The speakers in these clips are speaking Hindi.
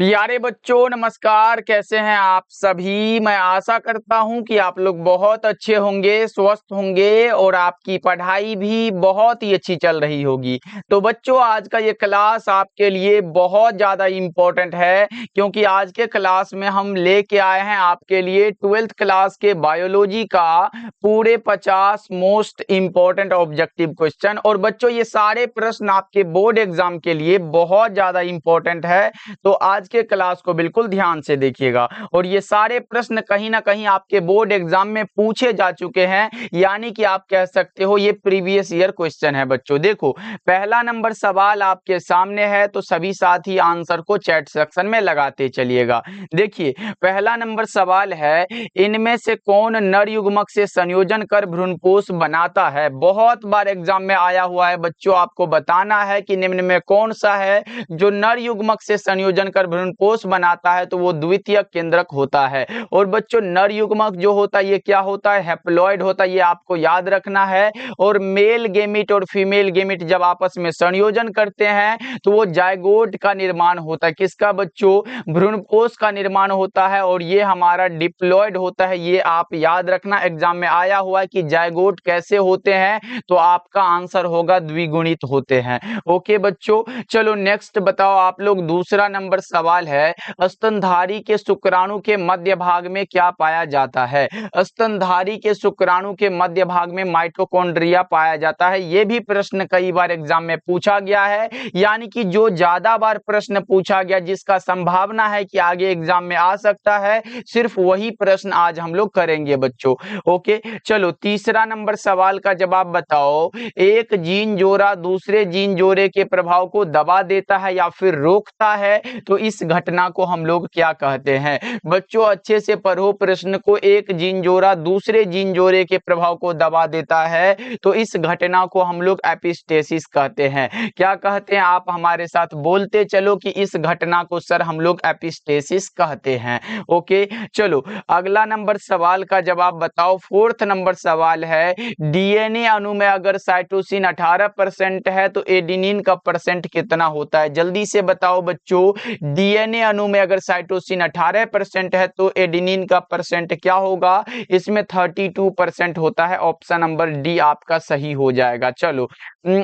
प्यारे बच्चों नमस्कार। कैसे हैं आप सभी। मैं आशा करता हूं कि आप लोग बहुत अच्छे होंगे, स्वस्थ होंगे और आपकी पढ़ाई भी बहुत ही अच्छी चल रही होगी। तो बच्चों आज का ये क्लास आपके लिए बहुत ज़्यादा इम्पोर्टेंट है, क्योंकि आज के क्लास में हम लेके आए हैं आपके लिए 12th क्लास के बायोलॉजी का पूरे 50 मोस्ट इम्पोर्टेंट ऑब्जेक्टिव क्वेश्चन। और बच्चों ये सारे प्रश्न आपके बोर्ड एग्जाम के लिए बहुत ज़्यादा इम्पोर्टेंट है, तो आज के क्लास को बिल्कुल ध्यान से देखिएगा। और ये सारे प्रश्न कहीं ना कहीं आपके बोर्ड एग्जाम में पूछे जा चुके हैं, यानी कि आप कह सकते हो ये प्रीवियस ईयर क्वेश्चन है। बच्चों देखो, पहला नंबर सवाल आपके सामने है, तो सभी साथी आंसर को चैट सेक्शन में लगाते चलिएगा। देखिए पहला नंबर सवाल है, इनमें से कौन नर युग्मक से संयोजन कर भ्रूणपोष बनाता है। बहुत बार एग्जाम में आया हुआ है बच्चों, आपको बताना है कि निम्न में कौन सा है जो नर युग्मक से संयोजन कर भ्रूणपोष बनाता है, तो वो द्वितीयक केंद्रक होता है। और बच्चों नर युग्मक जो होता है ये क्या होता है, हैप्लॉइड होता है, ये आपको याद रखना है। और मेल गेमिट और फीमेल गेमिट जब आपस में संयोजन करते हैं तो वो जायगोट का निर्माण होता है। किसका बच्चों, भ्रूणपोष का निर्माण होता है। और ये हमारा डिप्लॉइड होता है, ये आप याद रखना। एग्जाम में आया हुआ है कि जायगोट कैसे होते हैं, तो आपका आंसर होगा द्विगुणित होते हैं। ओके बच्चों, चलो नेक्स्ट बताओ आप लोग। दूसरा नंबर सवाल है, स्तनधारी के शुक्राणु के मध्य भाग में क्या पाया जाता है। स्तनधारी के शुक्राणु के मध्य भाग में माइटोकॉन्ड्रिया पाया जाता है। यह भी प्रश्न कई बार एग्जाम में पूछा गया है, यानी कि जो ज्यादा बार प्रश्न पूछा गया, जिसका संभावना है कि आगे एग्जाम में आ सकता है, सिर्फ वही प्रश्न आज हम लोग करेंगे बच्चों। ओके चलो, तीसरा नंबर सवाल का जवाब बताओ। एक जीन जोड़ा दूसरे जीन जोड़े के प्रभाव को दबा देता है या फिर रोकता है, तो इस घटना को हम लोग क्या कहते हैं। बच्चों अच्छे से पढ़ो प्रश्न को। एक जीन जोड़ा दूसरे जीन जोड़े के प्रभाव को दबा देता है, तो इस घटना को हम लोग एपिस्टेसिस कहते हैं। क्या कहते हैं, आप हमारे साथ बोलते चलो कि इस घटना को सर हम लोग एपिस्टेसिस कहते हैं। ओके चलो, अगला नंबर सवाल का जवाब बताओ। फोर्थ नंबर सवाल है, डीएनए अणु में अगर साइटोसिन 18% है तो एडेनिन का परसेंट कितना होता है। जल्दी से बताओ बच्चों, डीएनए अणु में अगर साइटोसिन 18% है तो एडेनिन का परसेंट क्या होगा। इसमें 32% होता है। ऑप्शन नंबर डी आपका सही हो जाएगा। चलो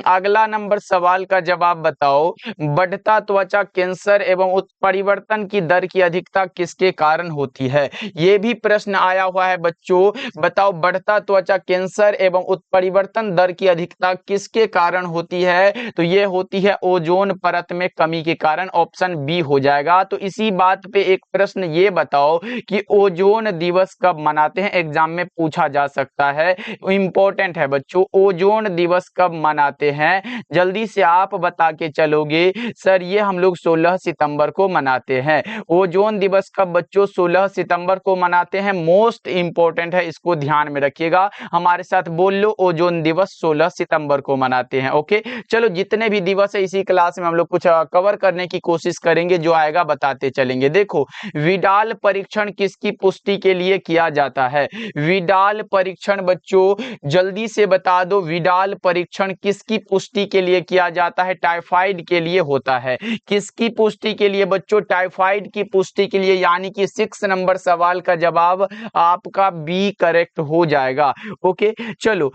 अगला नंबर सवाल का जवाब बताओ। बढ़ता त्वचा कैंसर एवं उत्परिवर्तन की दर की अधिकता किसके कारण होती है। यह भी प्रश्न आया हुआ है बच्चों। बताओ बढ़ता त्वचा कैंसर एवं उत्परिवर्तन दर की अधिकता किसके कारण होती है, तो यह होती है ओजोन परत में कमी के कारण। ऑप्शन बी हो जाएगा। तो इसी बात पे एक प्रश्न ये बताओ कि ओजोन दिवस कब मनाते हैं। एग्जाम में पूछा जा सकता है, इंपॉर्टेंट है बच्चों। ओजोन दिवस कब मनाते हैं, जल्दी से आप बता के चलोगे। सर ये हम लोग 16 सितंबर को मनाते हैं। ओजोन दिवस कब बच्चों, 16 सितंबर को मनाते हैं। मोस्ट इंपॉर्टेंट है, इसको ध्यान में रखिएगा। हमारे साथ बोल लो, ओजोन दिवस 16 सितंबर को मनाते हैं। ओके चलो, जितने भी दिवस है इसी क्लास में हम लोग कुछ कवर करने की कोशिश करेंगे, जो आएगा बताते चलेंगे। देखो विडाल परीक्षण किसकी पुष्टि के लिए किया जाता है। विडाल परीक्षण बच्चों जल्दी से बता दो, विडाल परीक्षण किसकी पुष्टि के लिए किया जाता है। टाइफाइड के लिए होता है। किसकी पुष्टि के लिए बच्चों, टाइफाइड की पुष्टि के लिए। यानी कि 6 नंबर सवाल का जवाब आपका बी करेक्ट हो जाएगा। ओके चलो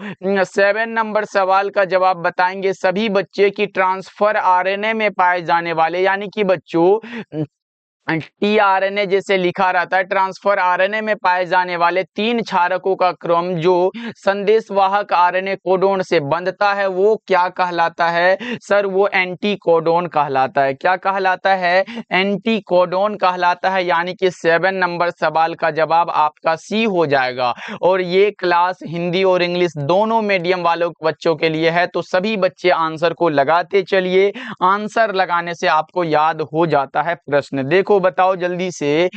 7 नंबर सवाल का जवाब बताएंगे सभी बच्चे की ट्रांसफर आरएनए में पाए जाने वाले, यानी कि बच्चों टीआरएनए जैसे लिखा रहता है, ट्रांसफर आरएनए में पाए जाने वाले 3 क्षारकों का क्रम जो संदेशवाहक आरएनए कोडोन से बंधता है, वो क्या कहलाता है। सर वो एंटीकोडोन कहलाता है। क्या कहलाता है, एंटीकोडोन कहलाता है। यानी कि 7 नंबर सवाल का जवाब आपका सी हो जाएगा। और ये क्लास हिंदी और इंग्लिश दोनों मीडियम वालों बच्चों के लिए है, तो सभी बच्चे आंसर को लगाते चलिए। आंसर लगाने से आपको याद हो जाता है प्रश्न। देखो बताओ जल्दी से,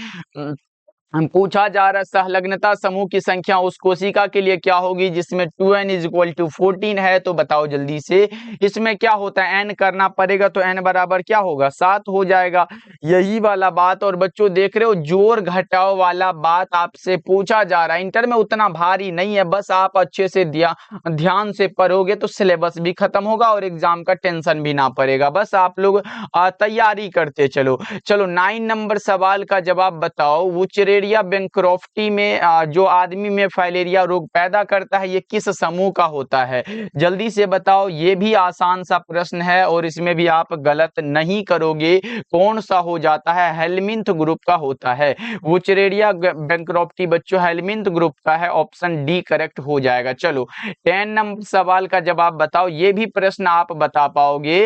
पूछा जा रहा है सहलग्नता समूह की संख्या उस कोशिका के लिए क्या होगी जिसमें 2n = 14 है। तो बताओ जल्दी से इसमें क्या होता है, n करना पड़ेगा तो n बराबर क्या होगा 7 हो जाएगा। यही वाला बात, और बच्चों देख रहे हो जोड़ घटाव वाला बात आपसे पूछा जा रहा है। इंटर में उतना भारी नहीं है, बस आप अच्छे से ध्यान से पढ़ोगे तो सिलेबस भी खत्म होगा और एग्जाम का टेंशन भी ना पड़ेगा। बस आप लोग तैयारी करते चलो। 9 नंबर सवाल का जवाब बताओ। वुचरेरिया बैंक्रॉफ्टी में जो आदमी में फाइलेरिया रोग पैदा करता है ये किस समूह का होता है? जल्दी से बताओ। ये भी आसान सा प्रश्न है और इसमें भी आप गलत नहीं करोगे। कौन सा हो जाता है? हेलमिंथ ग्रुप का होता है। वुचरेरिया बैंक्रॉफ्टी बच्चों हेलमिंथ ग्रुप का है, ऑप्शन डी करेक्ट हो जाएगा। चलो 10 नंबर सवाल का जवाब बताओ। ये भी प्रश्न आप बता पाओगे।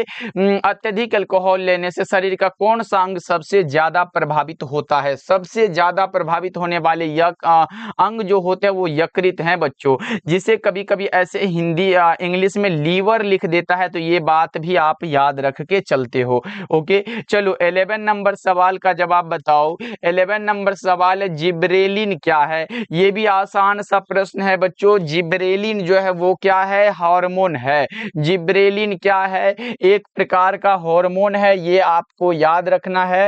अत्यधिक अल्कोहल लेने से शरीर का कौन सा अंग सबसे ज्यादा प्रभावित होता है? सबसे ज्यादा प्रभावित होने वाले अंग जो होते हैं वो यकृत हैं बच्चों, जिसे कभी कभी ऐसे हिंदी इंग्लिश में लीवर लिख देता है, तो ये बात भी आप याद रख के चलते हो। ओके चलो 11 नंबर सवाल का जवाब बताओ। 11 नंबर सवाल है जिब्रेलिन क्या है? ये भी आसान सा प्रश्न है बच्चों। जिब्रेलिन जो है वो क्या है? हार्मोन है। जिब्रेलिन क्या है? एक प्रकार का हार्मोन है, ये आपको याद रखना है,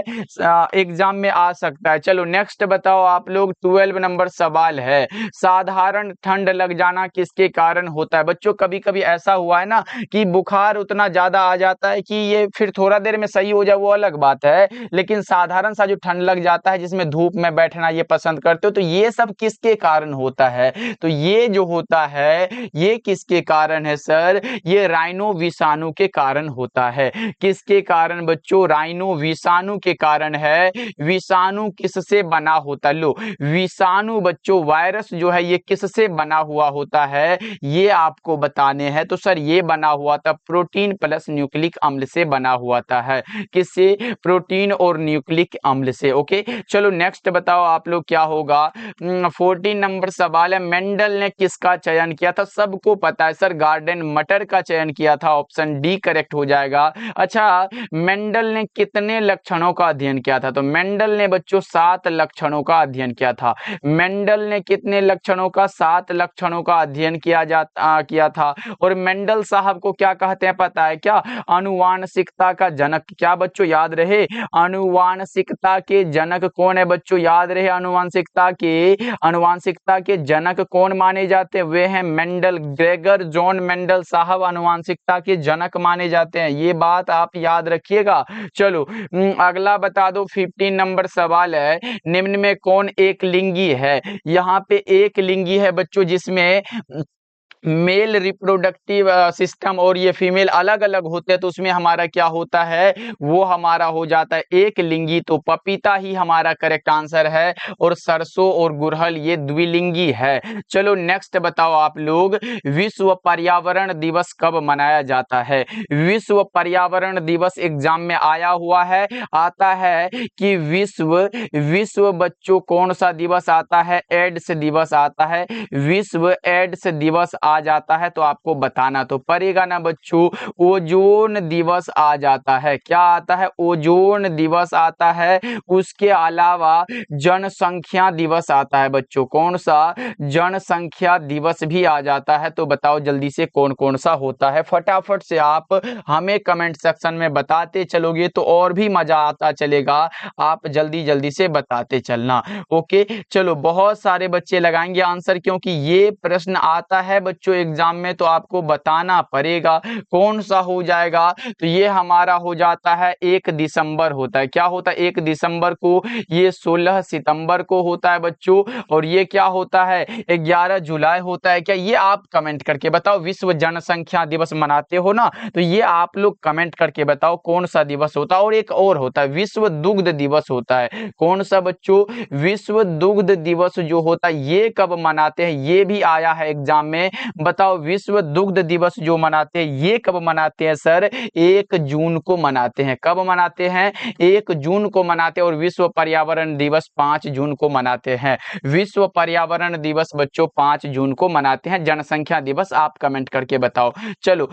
एग्जाम में आ सकता है। चलो नेक्स्ट बताओ आप लोग। 12 नंबर सवाल है साधारण ठंड लग जाना किसके कारण होता है? बच्चों कभी कभी ऐसा हुआ है ना कि बुखार उतना ज्यादा आ जाता है कि ये फिर थोड़ा देर में सही हो जाए वो अलग बात है, लेकिन साधारण सा जो ठंड लग जाता है जिसमें धूप में बैठना ये पसंद करते हो, तो ये सब किसके कारण होता है? तो ये जो होता है ये किसके कारण है सर? ये राइनो विषाणु के कारण होता है। किसके कारण बच्चों? राइनो विषाणु के कारण है। विषाणु किससे बना होता है? लो विषाणु बच्चों वायरस जो है ये किससे बना हुआ होता है ये आपको बताने हैं। तो सर ये बना हुआ था प्रोटीन प्लस न्यूक्लिक अम्ल से बना हुआ था है। किससे? प्रोटीन और न्यूक्लिक अम्ल से। ओके चलो नेक्स्ट बताओ आप लोग क्या होगा। 14 नंबर सवाल है मेंडल ने किसका चयन किया था? सबको पता है सर, गार्डन मटर का चयन किया था, ऑप्शन डी करेक्ट हो जाएगा। अच्छा मेंडल ने कितने लक्षणों का अध्ययन किया था? तो मेंडल ने बच्चों 7 लक्षणों का अध्ययन किया था। मेंडल ने कितने लक्षणों का? 7 लक्षणों का अध्ययन किया था। और मेंडल साहब को क्या कहते हैं पता है क्या? आनुवांशिकता का जनक। क्या बच्चों याद रहे? आनुवांशिकता के जनक कौन है बच्चों? याद रहे आनुवांशिकता के जनक कौन माने जाते हैं? वे हैं मेंडल, ग्रेगर जॉन मेंडल साहब आनुवांशिकता के जनक माने जाते हैं। ये बात आप याद रखिएगा। चलो अगला बता दो। 15 नंबर सवाल है निम्न में कौन एक लिंगी है? यहाँ पे एक लिंगी है बच्चों जिसमें मेल रिप्रोडक्टिव सिस्टम और ये फीमेल अलग अलग होते हैं, तो उसमें हमारा क्या होता है? वो हमारा हो जाता है एक लिंगी। तो पपीता ही हमारा करेक्ट आंसर है, और सरसों और गुड़हल ये द्विलिंगी है। चलो नेक्स्ट बताओ आप लोग विश्व पर्यावरण दिवस कब मनाया जाता है? विश्व पर्यावरण दिवस एग्जाम में आया हुआ है, आता है कि विश्व बच्चों कौन सा दिवस आता है? एड्स दिवस आता है। विश्व एड्स दिवस आ जाता है, तो आपको बताना तो पड़ेगा ना बच्चों। ओजोन दिवस आ जाता है। क्या आता है? ओजोन दिवस आता है। उसके अलावा जनसंख्या दिवस आता है बच्चों। कौन सा? जनसंख्या दिवस भी आ जाता है। तो बताओ जल्दी से कौन कौन सा होता है? फटाफट से आप हमें कमेंट सेक्शन में बताते चलोगे तो और भी मजा आता चलेगा। आप जल्दी जल्दी से बताते चलना। ओके चलो बहुत सारे बच्चे लगाएंगे आंसर, क्योंकि ये प्रश्न आता है बच्चों एग्जाम में, तो आपको बताना पड़ेगा कौन सा हो जाएगा। तो ये हमारा हो जाता है 1 दिसंबर होता है। क्या होता है? 1 दिसंबर को। ये 16 सितंबर को होता है बच्चों। और ये क्या होता है? 11 जुलाई होता है। क्या ये आप कमेंट करके बताओ। विश्व जनसंख्या दिवस मनाते हो ना, तो ये आप लोग कमेंट करके बताओ कौन सा दिवस होता है। और एक और होता है विश्व दुग्ध दिवस होता है। कौन सा बच्चों? विश्व दुग्ध दिवस जो होता है ये कब मनाते हैं? ये भी आया है एग्जाम में, बताओ विश्व दुग्ध दिवस जो मनाते हैं ये कब मनाते हैं सर? 1 जून को मनाते हैं। कब मनाते हैं? 1 जून को मनाते हैं। और विश्व पर्यावरण दिवस 5 जून को मनाते हैं। विश्व पर्यावरण दिवस बच्चों 5 जून को मनाते हैं। जनसंख्या दिवस आप कमेंट करके बताओ। चलो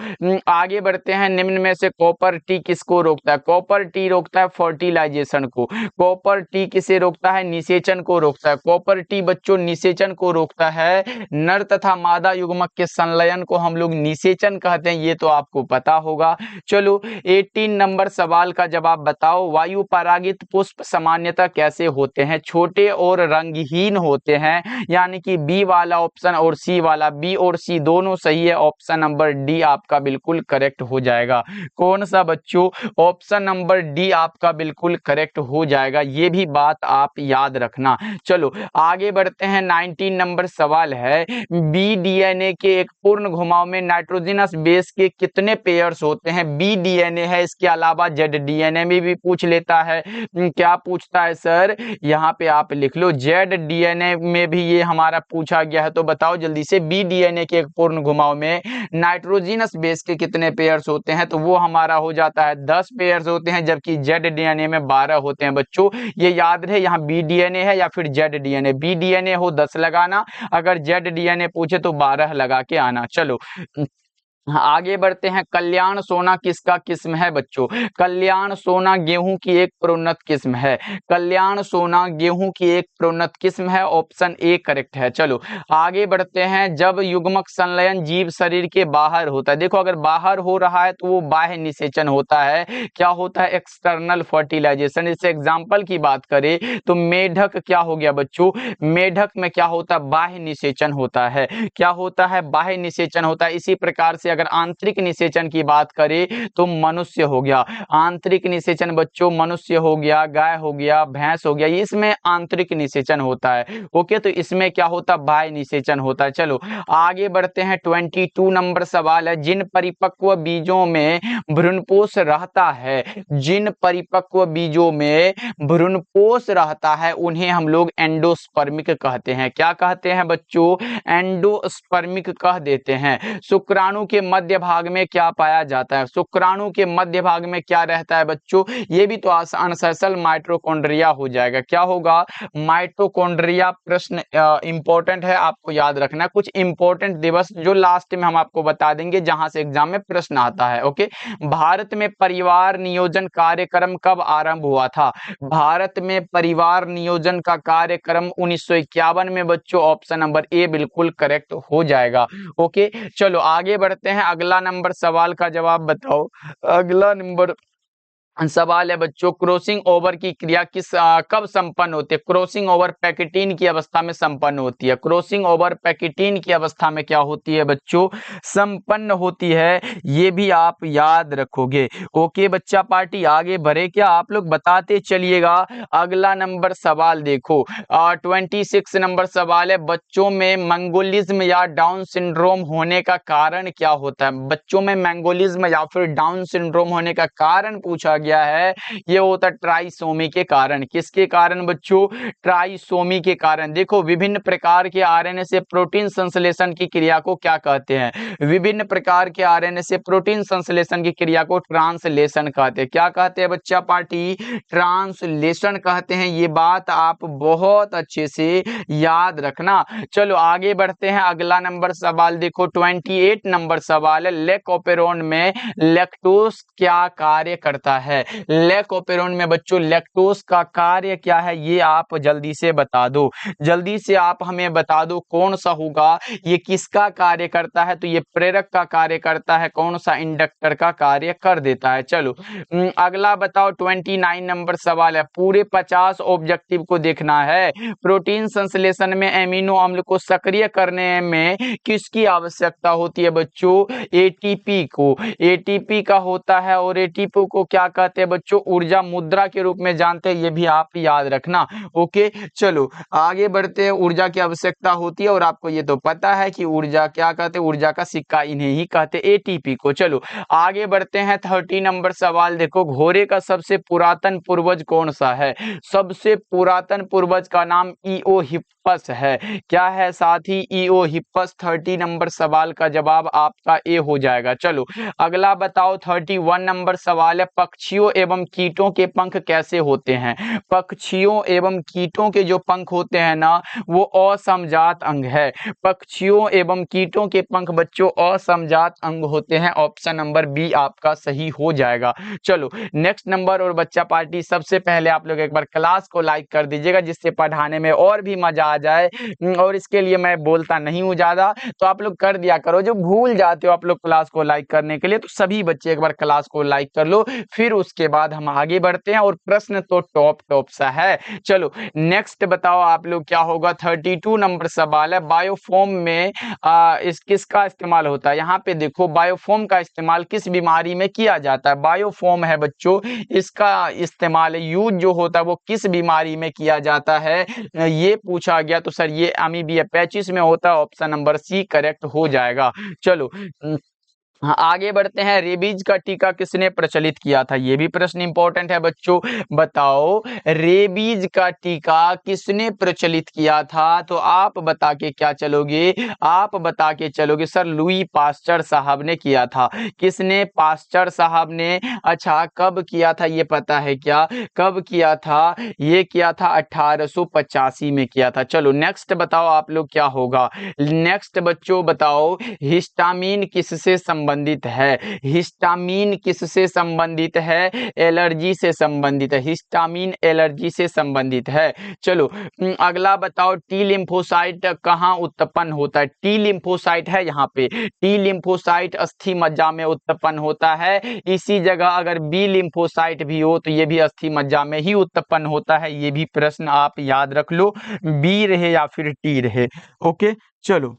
आगे बढ़ते हैं। निम्न में से कॉपर टी किसको रोकता है? कॉपर टी रोकता है फर्टिलाइजेशन को। कॉपर टी किसे रोकता है? निषेचन को रोकता है। कॉपर टी बच्चों निषेचन को रोकता है। नर तथा मादा युग्मक के संलयन को हम लोग निषेचन कहते हैं, ये तो आपको पता होगा। चलो 18 नंबर सवाल का जवाब बताओ। वायु परागित पुष्प सामान्यतः कैसे होते हैं? छोटे और रंगहीन होते हैं, यानी कि बी वाला ऑप्शन और सी वाला, बी और सी दोनों सही है। ऑप्शन नंबर डी आपका बिल्कुल करेक्ट हो जाएगा। कौन सा बच्चों? ऑप्शन नंबर डी आपका बिल्कुल करेक्ट हो जाएगा, ये भी बात आप याद रखना। चलो आगे बढ़ते हैं। 19 नंबर सवाल है, बी डीएनए के एक पूर्ण घुमाव में नाइट्रोजनस बेस के कितने पेयर्स होते हैं? बी डीएनए है, इसके अलावा जेड डीएनए में भी पूछ लेता है। क्या पूछता है सर? यहाँ पे आप लिख लो जेड डीएनए में भी ये हमारा पूछा गया है। तो बताओ जल्दी से, बी डीएनए के एक पूर्ण घुमाव में नाइट्रोजनस बेस के कितने पेयर्स होते हैं? तो वो हमारा हो जाता है 10 पेयर्स होते हैं, जबकि जेड डीएनए में 12 होते हैं। बच्चों ये याद रहे, यहाँ बी डीएनए है या फिर जेड डीएनए। बी डीएनए हो 10 लगाना, अगर जेड डीएनए पूछे तो 12 लगा के आना। चलो आगे बढ़ते हैं। कल्याण सोना किसका किस्म है बच्चों? कल्याण सोना गेहूं की एक प्रोन्नत किस्म है। कल्याण सोना गेहूं की एक प्रोन्नत किस्म है। ऑप्शन ए करेक्ट है। चलो आगे बढ़ते हैं। जब युग्मक संलयन जीव शरीर के बाहर होता है, देखो अगर बाहर हो रहा है तो वो बाह्य निषेचन होता है। क्या होता है? External fertilisation. इस एग्जाम्पल की बात करें तो मेढक क्या हो गया बच्चों? मेढक में क्या होता है? बाह्य निषेचन होता है। क्या होता है? बाह्य निषेचन होता है। इसी प्रकार से अगर आंतरिक निषेचन की बात करें तो मनुष्य हो गया। आंतरिक निषेचन बच्चों मनुष्य हो गया, गाय हो गया, भैंस हो गया, इसमें आंतरिक निषेचन होता है। ओके, तो इसमें क्या होता है? बाह्य निषेचन होता है। चलो आगे बढ़ते हैं। 22 नंबर सवाल है, जिन परिपक्व बीजों में भ्रूणपोष रहता है, जिन परिपक्व बीजों में भ्रूणपोष रहता है उन्हें हम लोग एंडोस्पर्मिक कहते हैं। क्या कहते हैं बच्चों? एंडोस्पर्मिक कह देते हैं। शुक्राणु के मध्य भाग में क्या पाया जाता है? शुक्राणु के मध्य भाग में क्या रहता है बच्चों? ये भी तो अनसैसल माइटोकॉन्ड्रिया हो जाएगा। क्या होगा? माइटोकॉन्ड्रिया। प्रश्न इंपॉर्टेंट है, आपको याद रखना। कुछ इंपॉर्टेंट दिवस जो लास्ट में हम आपको बता देंगे जहां से एग्जाम में प्रश्न आता है। ओके, भारत में परिवार नियोजन कार्यक्रम कब आरंभ हुआ था? भारत में परिवार नियोजन का कार्यक्रम 1951 में बच्चों। ऑप्शन नंबर ए बिल्कुल करेक्ट हो जाएगा। ओके, चलो आगे बढ़ते हैं। अगला नंबर सवाल का जवाब बताओ। अगला नंबर सवाल है बच्चों, क्रॉसिंग ओवर की क्रिया कब संपन्न होती है? क्रॉसिंग ओवर पैकेटीन की अवस्था में संपन्न होती है। क्रॉसिंग ओवर पैकेटीन की अवस्था में क्या होती है बच्चों? संपन्न होती है। ये भी आप याद रखोगे। ओके बच्चा पार्टी आगे बढ़े क्या? आप लोग बताते चलिएगा। अगला नंबर सवाल देखो, 26 नंबर सवाल है, बच्चों में मंगोलिज्म या डाउन सिंड्रोम होने का कारण क्या होता है? बच्चों में मंगोलिज्म या फिर डाउन सिंड्रोम होने का कारण पूछा गया है। ये होता है ट्राइसोमी के कारण। किसके कारण बच्चों? ट्राइसोमी के कारण। देखो विभिन्न प्रकार के आरएनए से प्रोटीन संश्लेषण की क्रिया को क्या कहते हैं? विभिन्न प्रकार के आरएनए से प्रोटीन संश्लेषण की क्रिया को ट्रांसलेशन कहते हैं। क्या कहते हैं बच्चा पार्टी? ट्रांसलेशन कहते हैं। ये बात आप बहुत अच्छे से याद रखना। चलो आगे बढ़ते हैं। अगला नंबर सवाल देखो, 28 नंबर सवाल है, लेकोपेरोन में लैक्टोज क्या कार्य करता है? लेकोपेरोन में बच्चों लैक्टोज का कार्य क्या है? ये आप जल्दी से बता दो। जल्दी से आप हमें बता दो कौन सा होगा। ये किसका कार्य करता है? तो ये प्रेरक का कार्य करता है। कौन सा? इंडक्टर का कार्य कर देता है। चलो अगला बताओ, 29 नंबर सवाल है, पूरे 50 ऑब्जेक्टिव को देखना है। प्रोटीन संश्लेषण में एमिनो अम्ल को सक्रिय करने में किसकी आवश्यकता होती है बच्चों? एटीपी को। एटीपी का होता है। और एटीपी को क्या कहते कहते हैं बच्चों, ऊर्जा मुद्रा के रूप में जानते हैं, ये भी आप याद रखना। ओके, चलो आगे बढ़ते हैं। ऊर्जा की आवश्यकता होती है और आपको ये तो पता है कि ऊर्जा क्या कहते हैं, ऊर्जा का सिक्का इन्हें ही कहते हैं, एटीपी को। चलो आगे बढ़ते हैं। 30 नंबर सवाल देखो, घोड़े का सबसे पुरातन पूर्वज कौन सा है? सबसे पुरातन पूर्वज का नाम ईओ हिप्पस है। क्या है साथी? ईओ हिप्पस। 30 नंबर सवाल का जवाब आपका ए हो जाएगा। चलो अगला बताओ, 31 नंबर सवाल है, पक्षियों एवं कीटों के पंख कैसे होते हैं? पक्षियों एवं कीटों के जो पंख होते हैं ना, वो असमजात अंग है। पक्षियों एवं कीटों के पंख बच्चों असमजात अंग होते हैं। ऑप्शन नंबर बी आपका सही हो जाएगा। चलो नेक्स्ट नंबर, और बच्चा पार्टी, सबसे पहले आप लोग एक बार क्लास को लाइक कर दीजिएगा, जिससे पढ़ाने में और भी मजा आ जाए। और इसके लिए मैं बोलता नहीं हूँ ज्यादा, तो आप लोग कर दिया करो। जो भूल जाते हो आप लोग क्लास को लाइक करने के लिए, तो सभी बच्चे एक बार क्लास को लाइक कर लो, फिर उसके बाद हम आगे बढ़ते हैं। और प्रश्न तो टॉप सा है। चलो नेक्स्ट बताओ आप लोग क्या होगा। 32 नंबर सवाल है, बायोफोम में इस किसका इस्तेमाल होता है? यहाँ पे देखो, बायोफोम का इस्तेमाल किस बीमारी में किया जाता है? बायोफोम है बच्चों, इसका इस्तेमाल यूज जो होता है वो किस बीमारी में किया जाता है, ये पूछा गया। तो सर ये अमीबिया पैचिस में होता है। ऑप्शन नंबर सी करेक्ट हो जाएगा। चलो हाँ, आगे बढ़ते हैं। रेबीज का टीका किसने प्रचलित किया था? ये भी प्रश्न इंपॉर्टेंट है बच्चों। बताओ रेबीज का टीका किसने प्रचलित किया था? तो आप बता के क्या चलोगे? आप बता के चलोगे सर लुई पास्चर साहब ने किया था। किसने? पास्चर साहब ने। अच्छा, कब किया था ये पता है क्या? कब किया था? ये किया था 1885 में किया था। चलो नेक्स्ट बताओ आप लोग क्या होगा। नेक्स्ट बच्चों बताओ, हिस्टामिन किससे संबंधित है? हिस्टामिन किससे संबंधित है? एलर्जी से संबंधित है। हिस्टामिन एलर्जी से संबंधित है। चलो अगला बताओ, टी लिम्फोसाइट कहाँ उत्पन्न होता है? टी लिम्फोसाइट है यहाँ पे, टी लिम्फोसाइट अस्थि मज्जा में उत्पन्न होता है। इसी जगह अगर बी लिम्फोसाइट भी हो तो ये भी अस्थि मज्जा में ही उत्पन्न होता है। ये भी प्रश्न आप याद रख लो, बी रहे या फिर टी रहे। ओके, चलो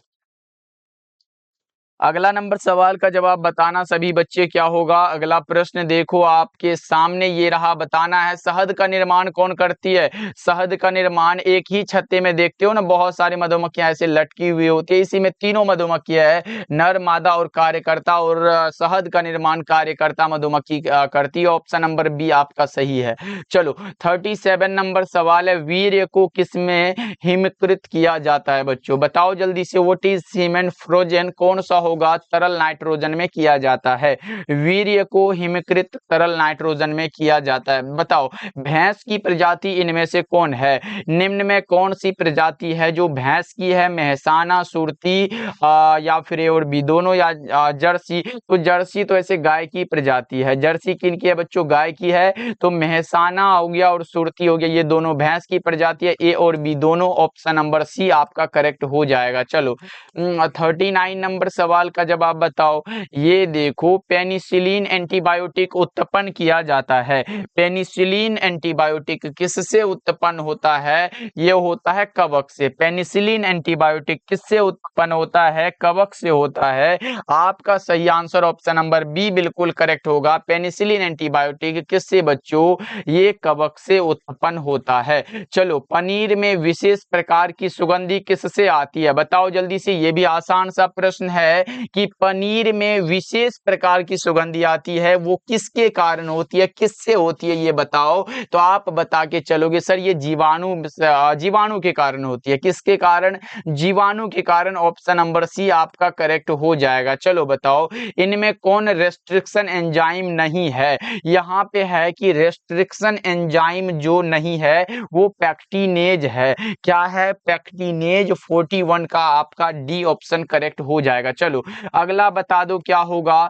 अगला नंबर सवाल का जवाब बताना सभी बच्चे क्या होगा। अगला प्रश्न देखो आपके सामने ये रहा, बताना है शहद का निर्माण कौन करती है? शहद का निर्माण एक ही छत्ते में देखते हो ना, बहुत सारी मधुमक्खियां ऐसे लटकी हुई होती है, इसी में तीनों मधुमक्खियां है, नर, मादा और कार्यकर्ता, और शहद का निर्माण कार्यकर्ता मधुमक्खी करती है। ऑप्शन नंबर बी आपका सही है। चलो 37 नंबर सवाल है, वीर्य को किसमें हिमकृत किया जाता है बच्चों? बताओ जल्दी से। What is cement frozen? कौन सा होगा? तरल नाइट्रोजन में किया जाता है। वीर्य को हिमकृत तरल नाइट्रोजन में किया जाता है। बताओ भैंस की प्रजाति इनमें से कौन है? निम्न में कौन सी प्रजाति है जो भैंस की है? मेहसाना, सुरती या फिर ए और बी दोनों, या जर्सी? तो जर्सी तो ऐसे गाय की प्रजाति है। जर्सी किन की है बच्चों? गाय की है। तो मेहसाना हो गया और सुरती हो गया, ये दोनों भैंस की प्रजाति है। ए और बी दोनों। ऑप्शन नंबर सी आपका करेक्ट हो जाएगा। चलो 39 नंबर सवाल का जवाब बताओ। ये देखो, पेनिसिलिन एंटीबायोटिक उत्पन्न किया जाता है। पेनिसिलिन एंटीबायोटिक किससे उत्पन्न होता है? ये होता है कवक से। पेनिसिलिन एंटीबायोटिक किससे उत्पन्न होता है? कवक से होता है। आपका सही आंसर ऑप्शन नंबर बी बिल्कुल करेक्ट होगा। पेनिसिलिन एंटीबायोटिक किससे बच्चों? ये कवक से उत्पन्न होता है। चलो पनीर में विशेष प्रकार की सुगंधी किससे आती है? बताओ जल्दी से। ये भी आसान सा प्रश्न है कि पनीर में विशेष प्रकार की सुगंधी आती है, वो किसके कारण होती है, किससे होती है, ये बताओ। तो आप बता के चलोगे सर ये जीवाणु के कारण होती है। किसके कारण? जीवाणु के कारण। ऑप्शन नंबर सी आपका करेक्ट हो जाएगा। चलो बताओ इनमें कौन रेस्ट्रिक्शन एंजाइम नहीं है? यहाँ पे है कि रेस्ट्रिक्शन एंजाइम जो नहीं है वो पैक्टिनेज है। क्या है? पैक्टिनेज। 41 का आपका डी ऑप्शन करेक्ट हो जाएगा। चलो अगला बता दो क्या होगा।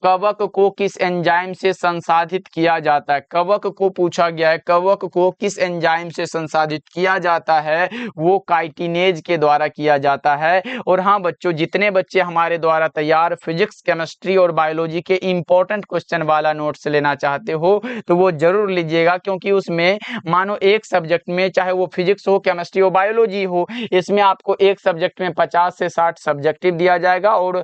कवक को किस एंजाइम से संसाधित किया जाता है? कवक को पूछा गया है, कवक को किस एंजाइम से संसाधित किया जाता है? वो काइटिनेज के द्वारा किया जाता है। और हाँ बच्चों, जितने बच्चे हमारे द्वारा तैयार फिजिक्स, केमिस्ट्री और बायोलॉजी के इंपॉर्टेंट क्वेश्चन वाला नोट्स लेना चाहते हो तो वो जरूर लीजिएगा, क्योंकि उसमें मानो एक सब्जेक्ट में, चाहे वो फिजिक्स हो, केमिस्ट्री हो, बायोलॉजी हो, इसमें आपको एक सब्जेक्ट में 50 से 60 सब्जेक्टिव दिया जाएगा और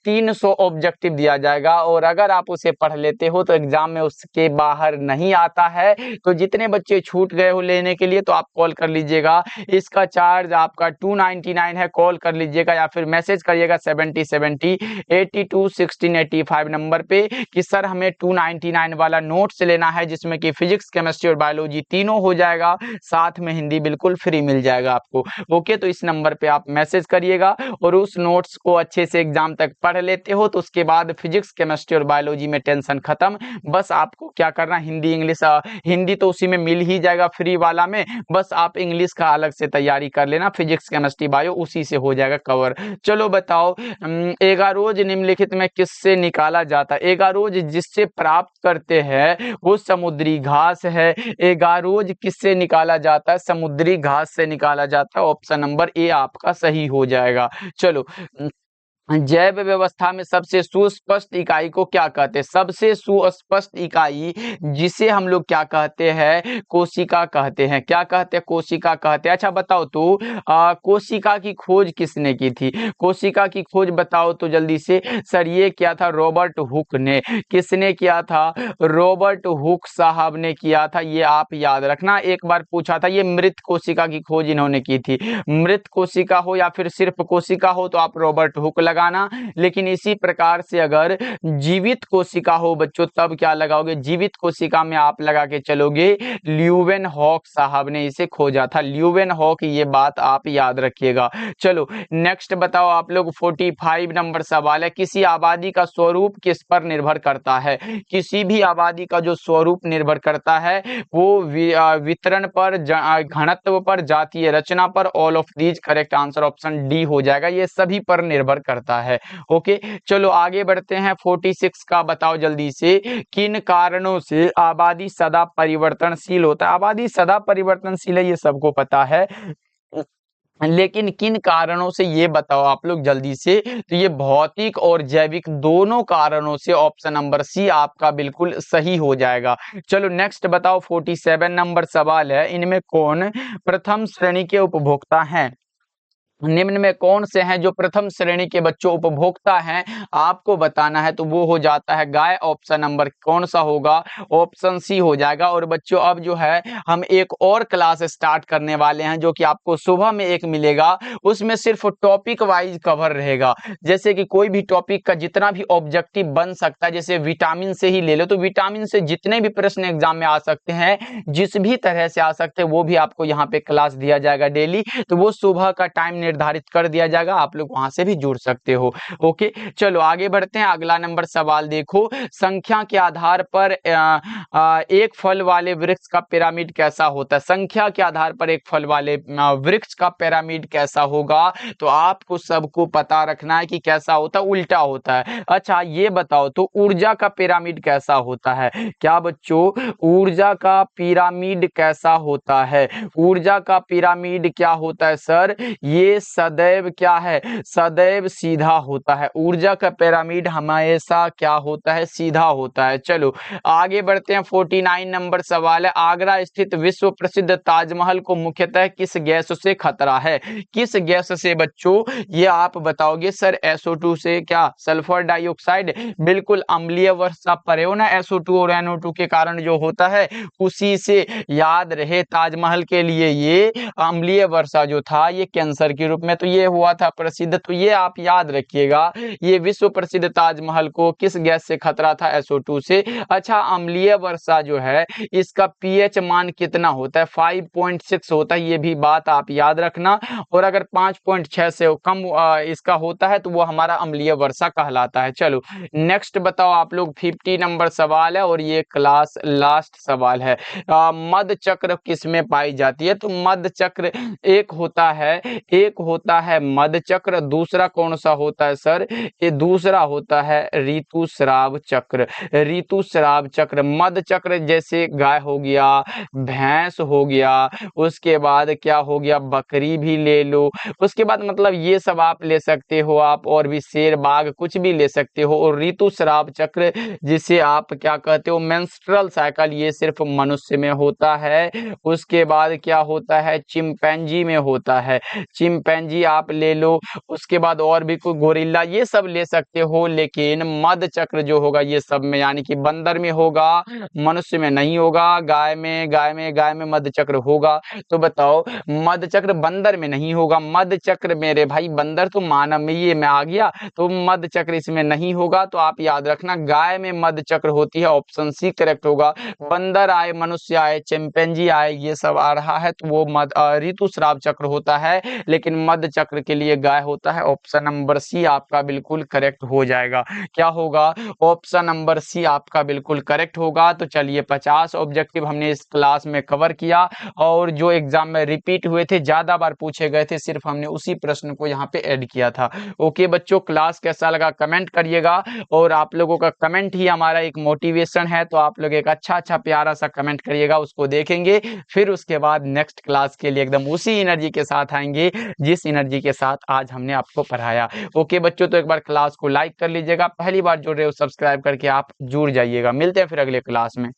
300 ऑब्जेक्टिव दिया जाएगा, और अगर आप उसे पढ़ लेते हो तो एग्जाम में उसके बाहर नहीं आता है। तो जितने बच्चे छूट गए हो लेने के लिए तो आप कॉल कर लीजिएगा। इसका चार्ज आपका 299 है, कॉल कर लीजिएगा या फिर मैसेज करिएगा 7070 82 16 85 नंबर पे कि सर हमें 299 वाला नोट्स लेना है, जिसमें कि फिजिक्स, केमिस्ट्री और बायोलॉजी तीनों हो जाएगा, साथ में हिंदी बिल्कुल फ्री मिल जाएगा आपको। ओके, तो इस नंबर पे आप मैसेज करिएगा और उस नोट्स को अच्छे से एग्जाम तक पढ़ लेते हो तो उसके बाद फिजिक्स, केमिस्ट्री और बायोलॉजी में टेंशन खत्म। बस आपको क्या करना, हिंदी इंग्लिश, हिंदी तो उसी में मिल ही जाएगा फ्री वाला में, बस आप इंग्लिश का अलग से तैयारी कर लेना, फिजिक्स, केमिस्ट्री, बायो उसी से हो जाएगा कवर। चलो बताओ, एगारोज निम्नलिखित में किससे निकाला जाता है? एगारोज जिससे प्राप्त करते हैं वो समुद्री घास है। एगारोज किससे निकाला जाता है? समुद्री घास से निकाला जाता है। ऑप्शन नंबर ए आपका सही हो जाएगा। चलो, जैव व्यवस्था में सबसे सुस्पष्ट इकाई को क्या कहते हैं? सबसे सुस्पष्ट इकाई जिसे हम लोग क्या कहते हैं? कोशिका कहते हैं। क्या कहते हैं? कोशिका कहते हैं। अच्छा बताओ तो कोशिका की खोज किसने की थी? कोशिका की खोज बताओ तो जल्दी से। सर ये किया था रॉबर्ट हुक ने। किसने किया था? रॉबर्ट हुक साहब ने किया था, ये आप याद रखना। एक बार पूछा था, ये मृत कोशिका की खोज इन्होंने की थी। मृत कोशिका हो या फिर सिर्फ कोशिका हो तो आप रॉबर्ट हुक लगाना, लेकिन इसी प्रकार से अगर जीवित कोशिका हो बच्चों तब क्या लगाओगे? जीवित कोशिका में आप लगा के चलोगे ल्यूवेनहॉक साहब ने इसे खोजा था। ल्यूवेनहॉक, ये बात आप याद रखिएगा। चलो नेक्स्ट बताओ आप लोग, 45 नंबर सवाल है, किसी आबादी का स्वरूप किस पर निर्भर करता है? किसी भी आबादी का जो स्वरूप निर्भर करता है वो वितरण पर, घनत्व पर, जातीय रचना पर, all of these. Correct answer option D हो जाएगा, ये सभी पर निर्भर करता है। ओके, चलो आगे बढ़ते हैं। 46 का बताओ जल्दी से, किन कारणों से आबादी सदा परिवर्तनशील होता है? आबादी सदा परिवर्तनशील है ये सबको पता है, लेकिन किन कारणों से ये बताओ आप लोग जल्दी से। तो ये भौतिक और जैविक दोनों कारणों से। ऑप्शन नंबर सी आपका बिल्कुल सही हो जाएगा। चलो नेक्स्ट बताओ, 47 नंबर सवाल है, इनमें कौन प्रथम श्रेणी के उपभोक्ता हैं? निम्न में कौन से हैं जो प्रथम श्रेणी के बच्चों उपभोक्ता हैं? आपको बताना है, तो वो हो जाता है गाय। ऑप्शन नंबर कौन सा होगा? ऑप्शन सी हो जाएगा। और बच्चों अब जो है हम एक और क्लास स्टार्ट करने वाले हैं, जो कि आपको सुबह में एक मिलेगा, उसमें सिर्फ टॉपिक वाइज कवर रहेगा। जैसे कि कोई भी टॉपिक का जितना भी ऑब्जेक्टिव बन सकता है, जैसे विटामिन से ही ले लो तो विटामिन से जितने भी प्रश्न एग्जाम में आ सकते हैं, जिस भी तरह से आ सकते हैं, वो भी आपको यहाँ पे क्लास दिया जाएगा डेली। तो वो सुबह का टाइम निर्धारित कर दिया जाएगा, आप लोग वहां से भी जुड़ सकते हो। ओके, चलो आगे बढ़ते हैं। अगला नंबर सवाल देखो, संख्या के आधार पर एक फल वाले वृक्ष का पिरामिड कैसा होता है? संख्या के आधार पर एक फल वाले वृक्ष का पिरामिड कैसा होगा? तो आपको सबको पता रखना है कि कैसा होता है, उल्टा होता है। अच्छा ये बताओ तो ऊर्जा का पिरामिड कैसा होता है? क्या बच्चों, ऊर्जा का पिरामिड कैसा होता है? ऊर्जा का पिरामिड क्या होता है सर? ये सदैव क्या है? सदैव सीधा होता है। ऊर्जा का पिरामिड हमेशा क्या होता है? सीधा होता है। चलो आगे बढ़ते हैं। 49 नंबर सवाल है, आगरा स्थित विश्व प्रसिद्ध ताजमहल को मुख्यतः किस गैस से खतरा है? किस गैस से बच्चों, ये आप बताओगे सर। SO2 से। क्या? Sulphur dioxide. बिल्कुल अम्लीय वर्षा परे ना, SO2 और NO2 के कारण जो होता है उसी से। याद रहे ताजमहल के लिए ये अम्लीय वर्षा जो था ये कैंसर के रूप में तो ये हुआ था प्रसिद्ध, तो ये आप याद रखिएगा। ये विश्व प्रसिद्ध ताजमहल को किस गैस से खतरा था? SO2 से। अच्छा, अम्लीय वर्षा जो है इसका pH मान कितना होता है? 5.6 होता है, ये भी बात आप याद रखना। और अगर 5.6 से कम इसका होता है तो वो हमारा अम्लीय वर्षा कहलाता है। चलो नेक्स्ट बताओ आप लोग, 50 नंबर सवाल है और ये क्लास लास्ट सवाल है। मध चक्र किसमें पाई जाती है? तो मध चक्र एक होता है मध चक्र, दूसरा कौन सा होता है सर? ये दूसरा होता है ऋतुस्राव चक्र। ऋतुस्राव चक्र, मध चक्र जैसे गाय हो गया, भैंस हो गया, उसके बाद क्या हो गया, बकरी भी ले लो, उसके बाद मतलब ये सब आप ले सकते हो आप, और भी शेर बाघ कुछ भी ले सकते हो। और ऋतुस्राव चक्र जिसे आप क्या कहते हो, मेंस्ट्रुअल साइकिल, ये सिर्फ मनुष्य में होता है। उसके बाद क्या होता है, चिंपैंजी में होता है। चिंपैंजी आप ले लो, उसके बाद और भी कोई गोरिल्ला, ये सब ले सकते हो, लेकिन मध चक्र जो होगा ये सब में, यानी कि बंदर में होगा, मनुष्य में नहीं होगा। गाय में मध चक्र होगा। तो बताओ, मध चक्र बंदर में नहीं होगा। मध चक्र मेरे भाई, बंदर तो मानव में ये में आ गया, तो मध चक्र इसमें नहीं होगा। तो आप याद रखना, गाय में मध चक्र होती है, ऑप्शन सी करेक्ट होगा। बंदर आए, मनुष्य आए, चिंपैंजी आए, ये सब आ रहा है तो वो ऋतुस्राव चक्र होता है, लेकिन मध चक्र के लिए गाय होता है। ऑप्शन नंबर सी आपका बिल्कुल करेक्ट हो जाएगा। क्या होगा? ऑप्शन नंबर सी आपका बिल्कुल करेक्ट होगा। तो चलिए, 50 ऑब्जेक्टिव हमने इस क्लास में कवर किया, और जो एग्जाम में रिपीट हुए थे, ज्यादा बार पूछे गए थे, सिर्फ हमने उसी प्रश्न को यहाँ पे ऐड किया था। ओके बच्चों, क्लास कैसा लगा कमेंट करिएगा, और आप लोगों का कमेंट ही हमारा एक मोटिवेशन है। तो आप लोग एक अच्छा प्यारा सा कमेंट करिएगा, उसको देखेंगे, फिर उसके बाद नेक्स्ट क्लास के लिए एकदम उसी एनर्जी के साथ आएंगे जिस एनर्जी के साथ आज हमने आपको पढ़ाया। ओके बच्चों, तो एक बार क्लास को लाइक कर लीजिएगा, पहली बार जुड़ रहे हो सब्सक्राइब करके आप जुड़ जाइएगा। मिलते हैं फिर अगले क्लास में।